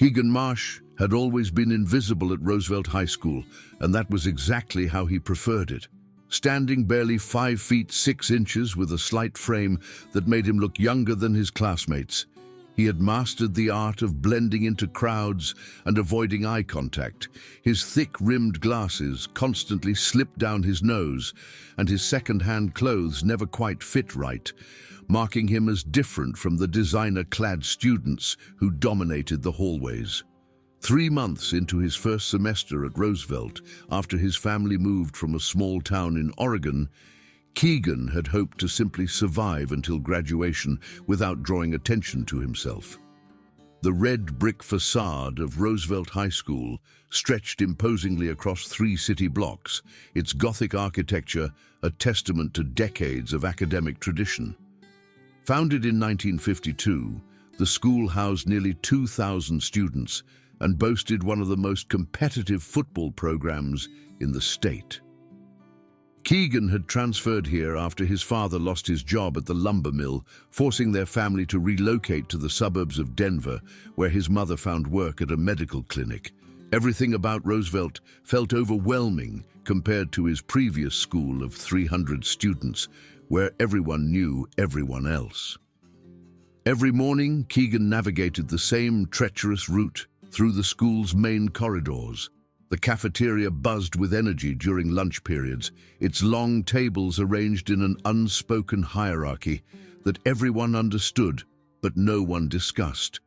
Keegan Marsh had always been invisible at Roosevelt High School, and that was exactly how he preferred it. Standing barely 5 feet 6 inches with a slight frame that made him look younger than his classmates, he had mastered the art of blending into crowds and avoiding eye contact. His thick-rimmed glasses constantly slipped down his nose, and his second-hand clothes never quite fit right, marking him as different from the designer-clad students who dominated the hallways. 3 months into his first semester at Roosevelt, after his family moved from a small town in Oregon, Keegan had hoped to simply survive until graduation without drawing attention to himself. The red brick facade of Roosevelt High School stretched imposingly across 3 city blocks, its Gothic architecture a testament to decades of academic tradition. Founded in 1952, the school housed nearly 2,000 students and boasted one of the most competitive football programs in the state. Keegan had transferred here after his father lost his job at the lumber mill, forcing their family to relocate to the suburbs of Denver, where his mother found work at a medical clinic. Everything about Roosevelt felt overwhelming compared to his previous school of 300 students, where everyone knew everyone else. Every morning, Keegan navigated the same treacherous route through the school's main corridors. The cafeteria buzzed with energy during lunch periods, its long tables arranged in an unspoken hierarchy that everyone understood but no one discussed.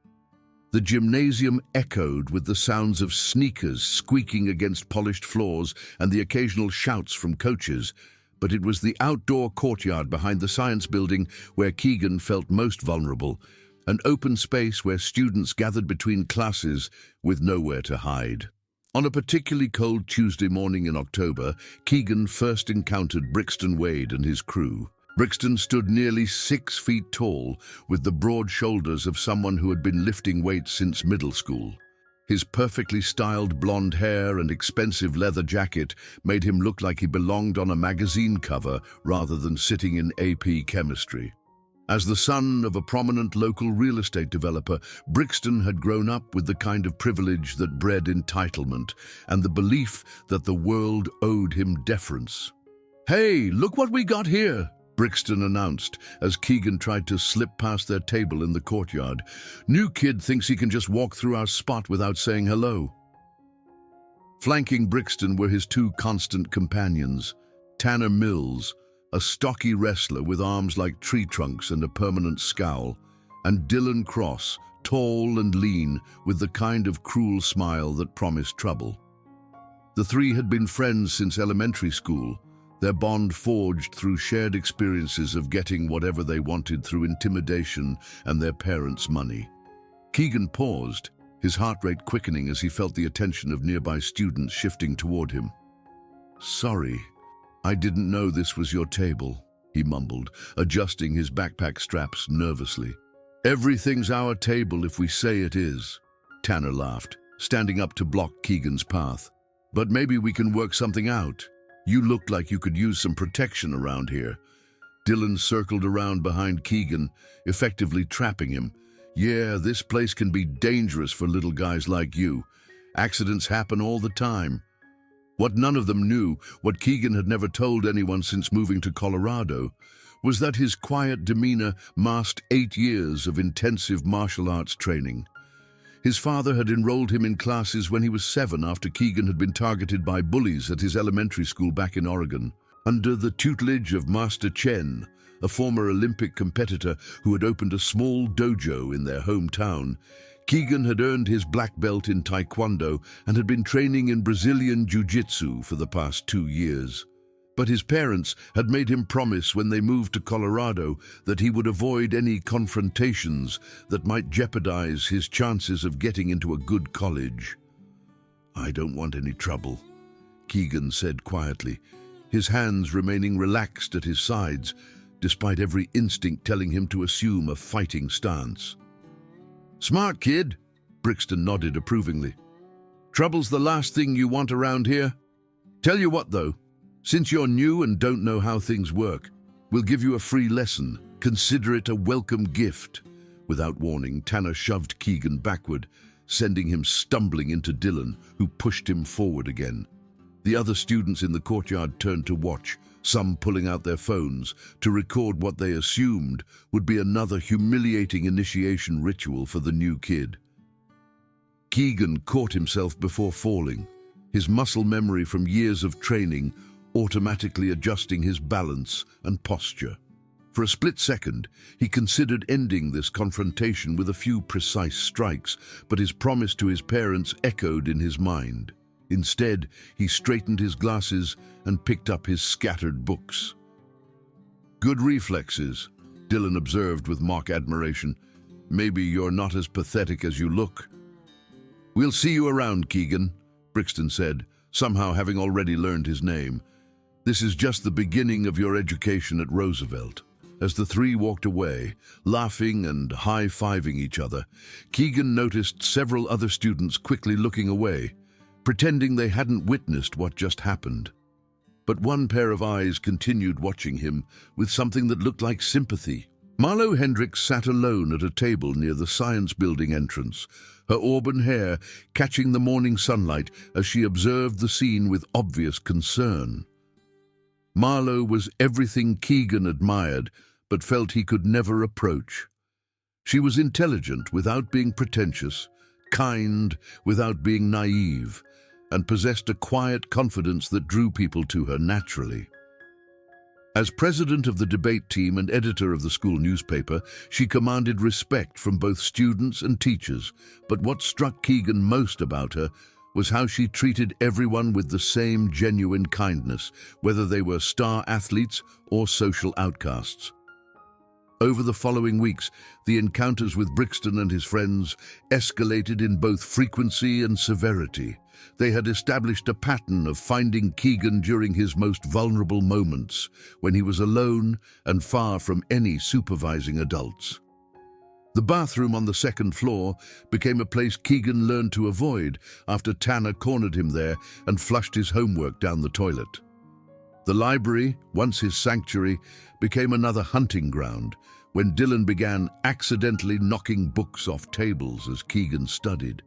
The gymnasium echoed with the sounds of sneakers squeaking against polished floors and the occasional shouts from coaches, but it was the outdoor courtyard behind the science building where Keegan felt most vulnerable, an open space where students gathered between classes with nowhere to hide. On a particularly cold Tuesday morning in October, Keegan first encountered Brixton Wade and his crew. Brixton stood nearly 6 feet tall, with the broad shoulders of someone who had been lifting weights since middle school. His perfectly styled blonde hair and expensive leather jacket made him look like he belonged on a magazine cover rather than sitting in AP chemistry. As the son of a prominent local real estate developer, Brixton had grown up with the kind of privilege that bred entitlement and the belief that the world owed him deference. "Hey, look what we got here," Brixton announced as Keegan tried to slip past their table in the courtyard. "New kid thinks he can just walk through our spot without saying hello." Flanking Brixton were his 2 constant companions, Tanner Mills, a stocky wrestler with arms like tree trunks and a permanent scowl, and Dylan Cross, tall and lean, with the kind of cruel smile that promised trouble. The 3 had been friends since elementary school, their bond forged through shared experiences of getting whatever they wanted through intimidation and their parents' money. Keegan paused, his heart rate quickening as he felt the attention of nearby students shifting toward him. "Sorry, I didn't know this was your table," he mumbled, adjusting his backpack straps nervously. "Everything's our table if we say it is," Tanner laughed, standing up to block Keegan's path. "But maybe we can work something out. You look like you could use some protection around here." Dylan circled around behind Keegan, effectively trapping him. "Yeah, this place can be dangerous for little guys like you. Accidents happen all the time." What none of them knew, what Keegan had never told anyone since moving to Colorado, was that his quiet demeanor masked 8 years of intensive martial arts training. His father had enrolled him in classes when he was 7 after Keegan had been targeted by bullies at his elementary school back in Oregon. Under the tutelage of Master Chen, a former Olympic competitor who had opened a small dojo in their hometown, Keegan had earned his black belt in Taekwondo and had been training in Brazilian Jiu-Jitsu for the past 2 years. But his parents had made him promise when they moved to Colorado that he would avoid any confrontations that might jeopardize his chances of getting into a good college. "I don't want any trouble," Keegan said quietly, his hands remaining relaxed at his sides, despite every instinct telling him to assume a fighting stance. "Smart kid," Brixton nodded approvingly. "Trouble's the last thing you want around here. Tell you what, though, since you're new and don't know how things work, we'll give you a free lesson. Consider it a welcome gift." Without warning, Tanner shoved Keegan backward, sending him stumbling into Dylan, who pushed him forward again. The other students in the courtyard turned to watch, some pulling out their phones to record what they assumed would be another humiliating initiation ritual for the new kid. Keegan caught himself before falling, his muscle memory from years of training automatically adjusting his balance and posture. For a split second, he considered ending this confrontation with a few precise strikes, but his promise to his parents echoed in his mind. Instead, he straightened his glasses and picked up his scattered books. "Good reflexes," Dylan observed with mock admiration. "Maybe you're not as pathetic as you look." "We'll see you around, Keegan," Brixton said, somehow having already learned his name. "This is just the beginning of your education at Roosevelt." As the three walked away, laughing and high-fiving each other, Keegan noticed several other students quickly looking away, pretending they hadn't witnessed what just happened. But one pair of eyes continued watching him with something that looked like sympathy. Marlo Hendricks sat alone at a table near the science building entrance, her auburn hair catching the morning sunlight as she observed the scene with obvious concern. Marlo was everything Keegan admired, but felt he could never approach. She was intelligent without being pretentious, kind without being naive, and possessed a quiet confidence that drew people to her naturally. As president of the debate team and editor of the school newspaper, she commanded respect from both students and teachers, but what struck Keegan most about her was how she treated everyone with the same genuine kindness, whether they were star athletes or social outcasts. Over the following weeks, the encounters with Brixton and his friends escalated in both frequency and severity. They had established a pattern of finding Keegan during his most vulnerable moments, when he was alone and far from any supervising adults. The bathroom on the second floor became a place Keegan learned to avoid after Tanner cornered him there and flushed his homework down the toilet. The library, once his sanctuary, became another hunting ground when Dylan began accidentally knocking books off tables as Keegan studied.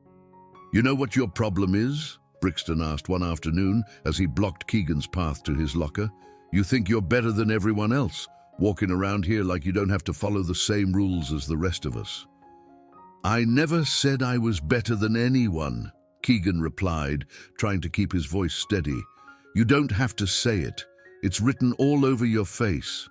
"You know what your problem is?" Brixton asked one afternoon as he blocked Keegan's path to his locker. "You think you're better than everyone else, walking around here like you don't have to follow the same rules as the rest of us." "I never said I was better than anyone," Keegan replied, trying to keep his voice steady. "You don't have to say it. It's written all over your face."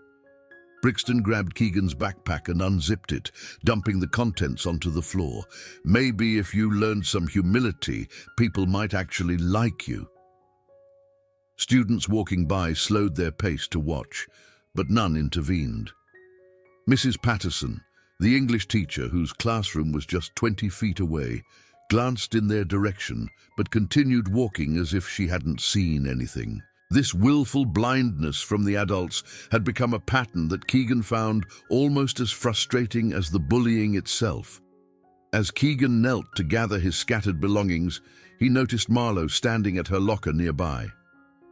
Brixton grabbed Keegan's backpack and unzipped it, dumping the contents onto the floor. "Maybe if you learned some humility, people might actually like you." Students walking by slowed their pace to watch, but none intervened. Mrs. Patterson, the English teacher whose classroom was just 20 feet away, glanced in their direction, but continued walking as if she hadn't seen anything. This willful blindness from the adults had become a pattern that Keegan found almost as frustrating as the bullying itself. As Keegan knelt to gather his scattered belongings, he noticed Marlo standing at her locker nearby.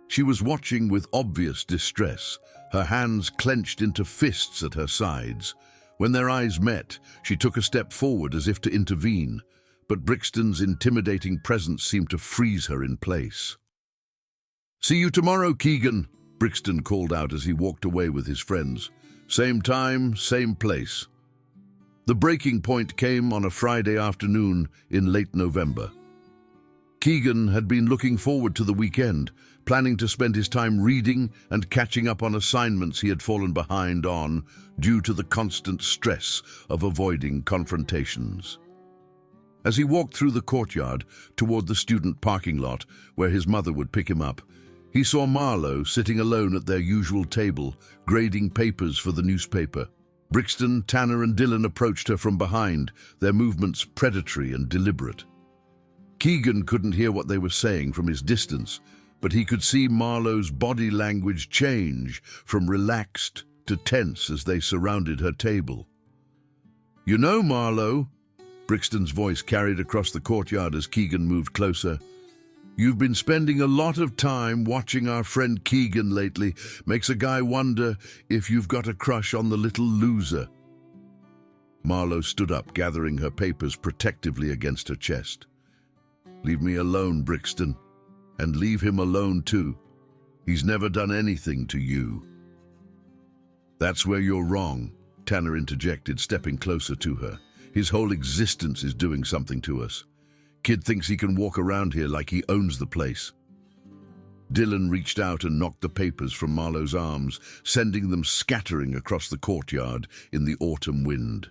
She was watching with obvious distress, her hands clenched into fists at her sides. When their eyes met, she took a step forward as if to intervene, but Brixton's intimidating presence seemed to freeze her in place. "See you tomorrow, Keegan," Brixton called out as he walked away with his friends. "Same time, same place." The breaking point came on a Friday afternoon in late November. Keegan had been looking forward to the weekend, planning to spend his time reading and catching up on assignments he had fallen behind on due to the constant stress of avoiding confrontations. As he walked through the courtyard toward the student parking lot where his mother would pick him up, he saw Marlo sitting alone at their usual table, grading papers for the newspaper. Brixton, Tanner, and Dylan approached her from behind, their movements predatory and deliberate. Keegan couldn't hear what they were saying from his distance, but he could see Marlo's body language change from relaxed to tense as they surrounded her table. "You know, Marlo," Brixton's voice carried across the courtyard as Keegan moved closer, "you've been spending a lot of time watching our friend Keegan lately. Makes a guy wonder if you've got a crush on the little loser." Marlowe stood up, gathering her papers protectively against her chest. "Leave me alone, Brixton. And leave him alone too. He's never done anything to you." "That's where you're wrong," Tanner interjected, stepping closer to her. "His whole existence is doing something to us. Kid thinks he can walk around here like he owns the place." Dylan reached out and knocked the papers from Marlowe's arms, sending them scattering across the courtyard in the autumn wind.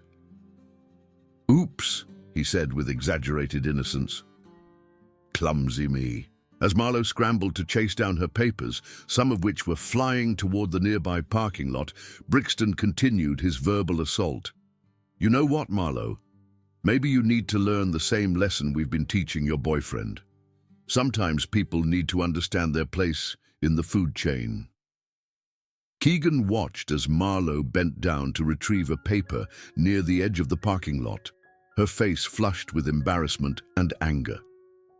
"Oops," he said with exaggerated innocence. "Clumsy me." As Marlowe scrambled to chase down her papers, some of which were flying toward the nearby parking lot, Brixton continued his verbal assault. "You know what, Marlowe? Maybe you need to learn the same lesson we've been teaching your boyfriend. Sometimes people need to understand their place in the food chain." Keegan watched as Marlowe bent down to retrieve a paper near the edge of the parking lot, her face flushed with embarrassment and anger.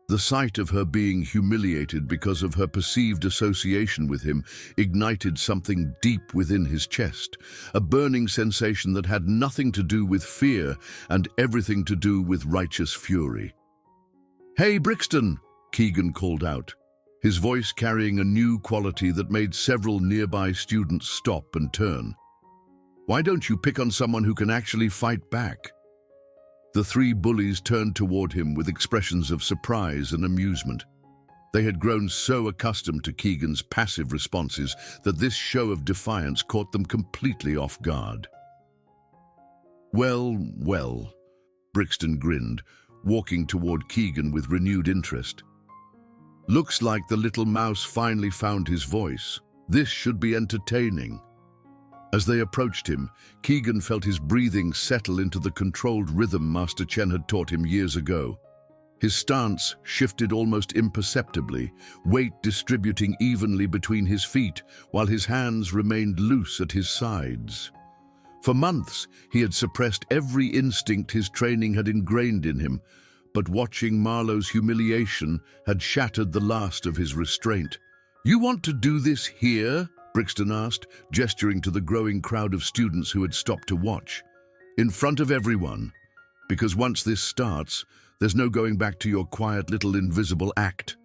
The sight of her being humiliated because of her perceived association with him ignited something deep within his chest, a burning sensation that had nothing to do with fear and everything to do with righteous fury. "Hey, Brixton!" Keegan called out, his voice carrying a new quality that made several nearby students stop and turn. "Why don't you pick on someone who can actually fight back?" The three bullies turned toward him with expressions of surprise and amusement. They had grown so accustomed to Keegan's passive responses that this show of defiance caught them completely off guard. Well, Brixton grinned, walking toward Keegan with renewed interest. "Looks like the little mouse finally found his voice. This should be entertaining." As they approached him, Keegan felt his breathing settle into the controlled rhythm Master Chen had taught him years ago. His stance shifted almost imperceptibly, weight distributing evenly between his feet, while his hands remained loose at his sides. For months, he had suppressed every instinct his training had ingrained in him, but watching Marlowe's humiliation had shattered the last of his restraint. "You want to do this here?" Brixton asked, gesturing to the growing crowd of students who had stopped to watch. "In front of everyone. Because once this starts, there's no going back to your quiet little invisible act."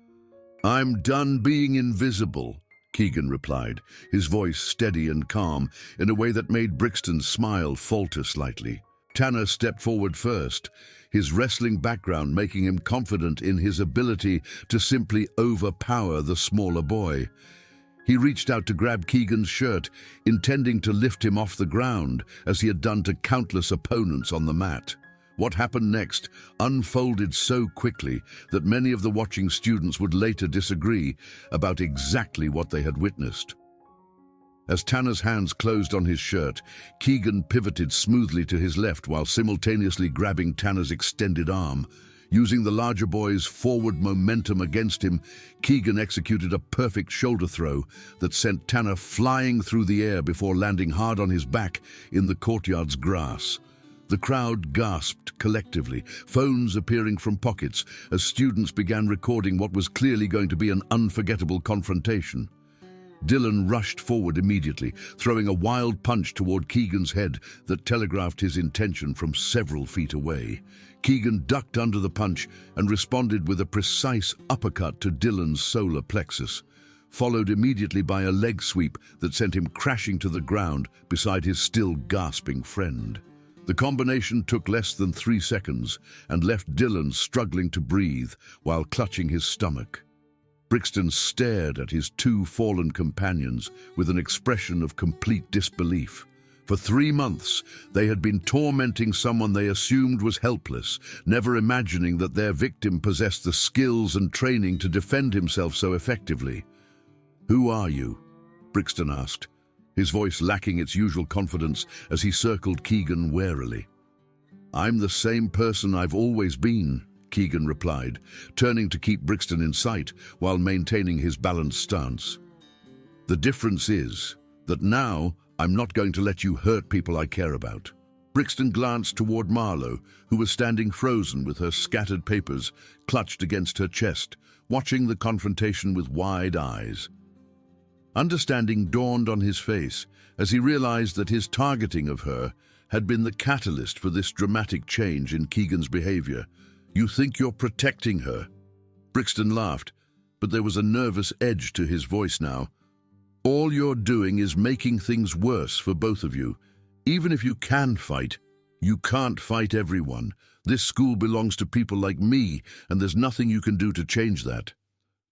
"I'm done being invisible," Keegan replied, his voice steady and calm in a way that made Brixton's smile falter slightly. Tanner stepped forward first, his wrestling background making him confident in his ability to simply overpower the smaller boy. He reached out to grab Keegan's shirt, intending to lift him off the ground, as he had done to countless opponents on the mat. What happened next unfolded so quickly that many of the watching students would later disagree about exactly what they had witnessed. As Tanner's hands closed on his shirt, Keegan pivoted smoothly to his left while simultaneously grabbing Tanner's extended arm. Using the larger boy's forward momentum against him, Keegan executed a perfect shoulder throw that sent Tanner flying through the air before landing hard on his back in the courtyard's grass. The crowd gasped collectively, phones appearing from pockets as students began recording what was clearly going to be an unforgettable confrontation. Dylan rushed forward immediately, throwing a wild punch toward Keegan's head that telegraphed his intention from several feet away. Keegan ducked under the punch and responded with a precise uppercut to Dylan's solar plexus, followed immediately by a leg sweep that sent him crashing to the ground beside his still gasping friend. The combination took less than 3 seconds and left Dylan struggling to breathe while clutching his stomach. Brixton stared at his two fallen companions with an expression of complete disbelief. For 3 months, they had been tormenting someone they assumed was helpless, never imagining that their victim possessed the skills and training to defend himself so effectively. "Who are you?" Brixton asked, his voice lacking its usual confidence as he circled Keegan warily. "I'm the same person I've always been," Keegan replied, turning to keep Brixton in sight while maintaining his balanced stance. "The difference is that now I'm not going to let you hurt people I care about." Brixton glanced toward Marlowe, who was standing frozen with her scattered papers clutched against her chest, watching the confrontation with wide eyes. Understanding dawned on his face as he realized that his targeting of her had been the catalyst for this dramatic change in Keegan's behavior. "You think you're protecting her?" Brixton laughed, but there was a nervous edge to his voice now. "All you're doing is making things worse for both of you. Even if you can fight, you can't fight everyone. This school belongs to people like me, and there's nothing you can do to change that."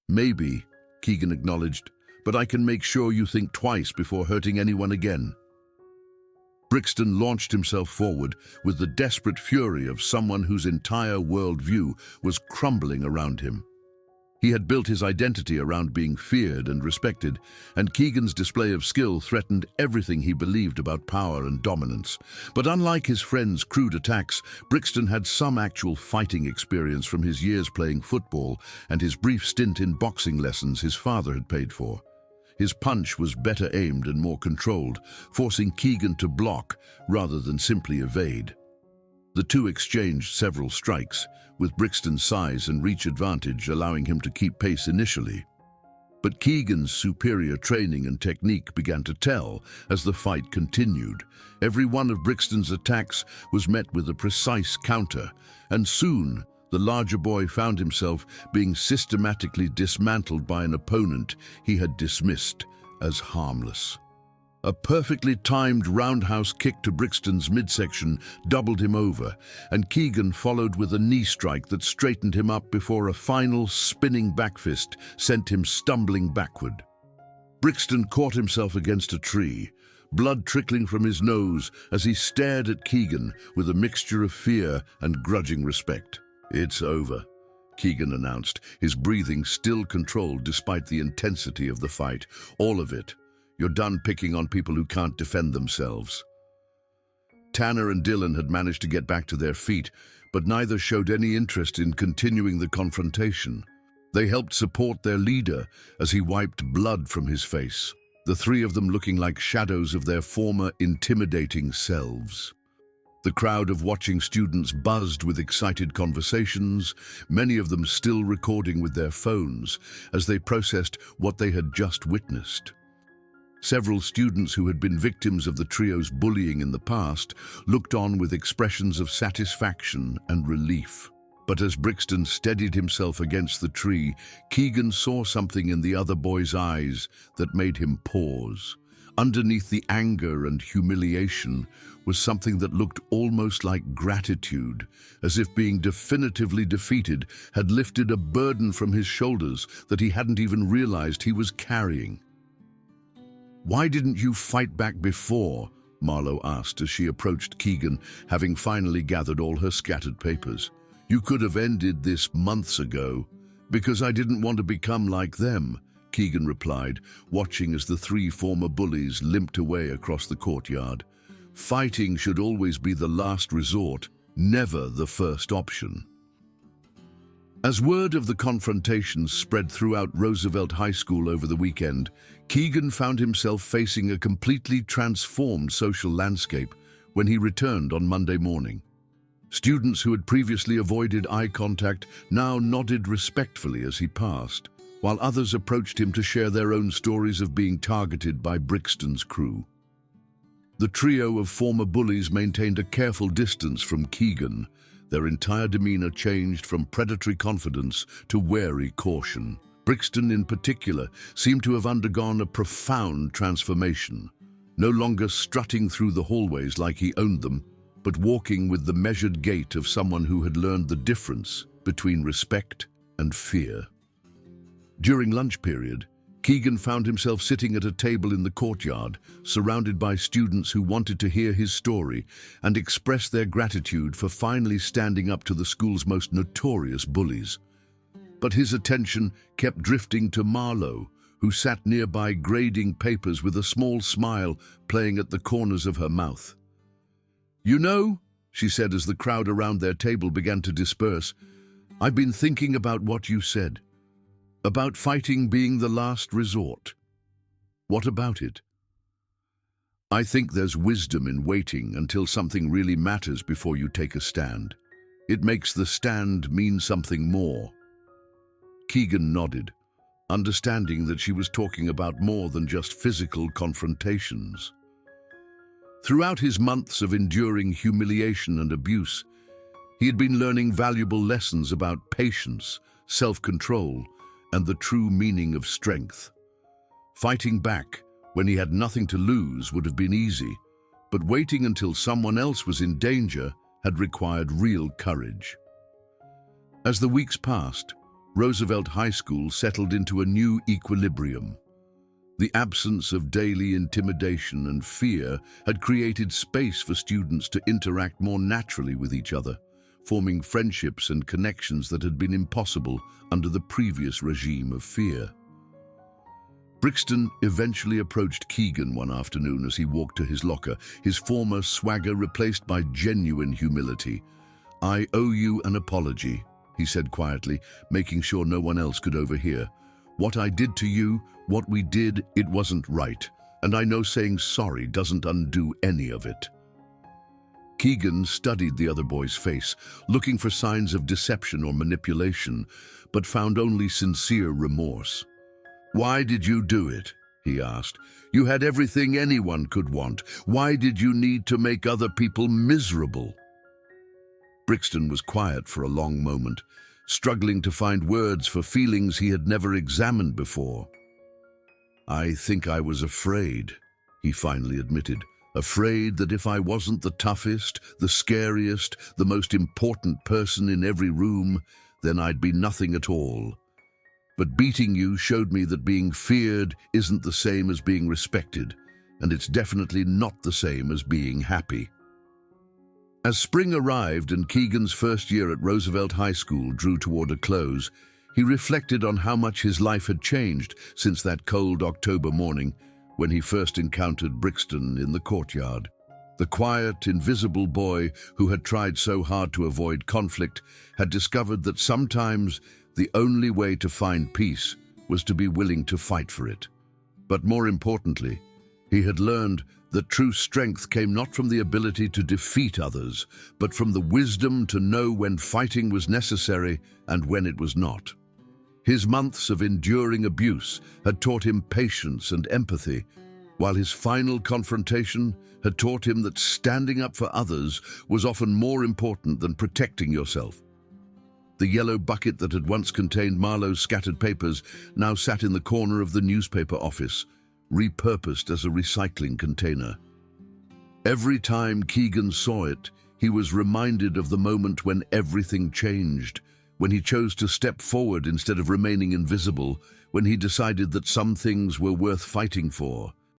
"Maybe," Keegan acknowledged, "but I can make sure you think twice before hurting anyone again." Brixton launched himself forward with the desperate fury of someone whose entire worldview was crumbling around him. He had built his identity around being feared and respected, and Keegan's display of skill threatened everything he believed about power and dominance. But unlike his friend's crude attacks, Brixton had some actual fighting experience from his years playing football and his brief stint in boxing lessons his father had paid for. His punch was better aimed and more controlled, forcing Keegan to block rather than simply evade. The two exchanged several strikes, with Brixton's size and reach advantage allowing him to keep pace initially. But Keegan's superior training and technique began to tell as the fight continued. Every one of Brixton's attacks was met with a precise counter, and soon the larger boy found himself being systematically dismantled by an opponent he had dismissed as harmless. A perfectly timed roundhouse kick to Brixton's midsection doubled him over, and Keegan followed with a knee strike that straightened him up before a final spinning backfist sent him stumbling backward. Brixton caught himself against a tree, blood trickling from his nose as he stared at Keegan with a mixture of fear and grudging respect. "It's over," Keegan announced, his breathing still controlled despite the intensity of the fight. "All of it. You're done picking on people who can't defend themselves." Tanner and Dylan had managed to get back to their feet, but neither showed any interest in continuing the confrontation. They helped support their leader as he wiped blood from his face, the three of them looking like shadows of their former intimidating selves. The crowd of watching students buzzed with excited conversations, many of them still recording with their phones as they processed what they had just witnessed. Several students who had been victims of the trio's bullying in the past looked on with expressions of satisfaction and relief. But as Brixton steadied himself against the tree, Keegan saw something in the other boy's eyes that made him pause. Underneath the anger and humiliation was something that looked almost like gratitude, as if being definitively defeated had lifted a burden from his shoulders that he hadn't even realized he was carrying. "Why didn't you fight back before?" Marlo asked as she approached Keegan, having finally gathered all her scattered papers. "You could have ended this months ago." "Because I didn't want to become like them," Keegan replied, watching as the three former bullies limped away across the courtyard. "Fighting should always be the last resort, never the first option." As word of the confrontations spread throughout Roosevelt High School over the weekend, Keegan found himself facing a completely transformed social landscape when he returned on Monday morning. Students who had previously avoided eye contact now nodded respectfully as he passed, while others approached him to share their own stories of being targeted by Brixton's crew. The trio of former bullies maintained a careful distance from Keegan. Their entire demeanor changed from predatory confidence to wary caution. Brixton, in particular, seemed to have undergone a profound transformation, no longer strutting through the hallways like he owned them, but walking with the measured gait of someone who had learned the difference between respect and fear. During lunch period, Keegan found himself sitting at a table in the courtyard, surrounded by students who wanted to hear his story and express their gratitude for finally standing up to the school's most notorious bullies. But his attention kept drifting to Marlo, who sat nearby grading papers with a small smile playing at the corners of her mouth. "You know," she said as the crowd around their table began to disperse, "I've been thinking about what you said. About fighting being the last resort. What about it?" "I think there's wisdom in waiting until something really matters before you take a stand. It makes the stand mean something more." Keegan nodded, understanding that she was talking about more than just physical confrontations. Throughout his months of enduring humiliation and abuse, he had been learning valuable lessons about patience, self-control, and the true meaning of strength. Fighting back when he had nothing to lose would have been easy, but waiting until someone else was in danger had required real courage. As the weeks passed, Roosevelt High School settled into a new equilibrium. The absence of daily intimidation and fear had created space for students to interact more naturally with each other, forming friendships and connections that had been impossible under the previous regime of fear. Brixton eventually approached Keegan one afternoon as he walked to his locker, his former swagger replaced by genuine humility. "I owe you an apology," he said quietly, making sure no one else could overhear. "What I did to you, what we did, it wasn't right, and I know saying sorry doesn't undo any of it." Keegan studied the other boy's face, looking for signs of deception or manipulation, but found only sincere remorse. "Why did you do it?" he asked. "You had everything anyone could want. Why did you need to make other people miserable?" Brixton was quiet for a long moment, struggling to find words for feelings he had never examined before. "I think I was afraid," he finally admitted. "Afraid that if I wasn't the toughest, the scariest, the most important person in every room, then I'd be nothing at all. But beating you showed me that being feared isn't the same as being respected, and it's definitely not the same as being happy." As spring arrived and Keegan's first year at Roosevelt High School drew toward a close, he reflected on how much his life had changed since that cold October morning when he first encountered Brixton in the courtyard. The quiet, invisible boy who had tried so hard to avoid conflict had discovered that sometimes the only way to find peace was to be willing to fight for it. But more importantly, he had learned that true strength came not from the ability to defeat others, but from the wisdom to know when fighting was necessary and when it was not. His months of enduring abuse had taught him patience and empathy, while his final confrontation had taught him that standing up for others was often more important than protecting yourself. The yellow bucket that had once contained Marlowe's scattered papers now sat in the corner of the newspaper office, repurposed as a recycling container. Every time Keegan saw it, he was reminded of the moment when everything changed, when he chose to step forward instead of remaining invisible, when he decided that some things were worth fighting for.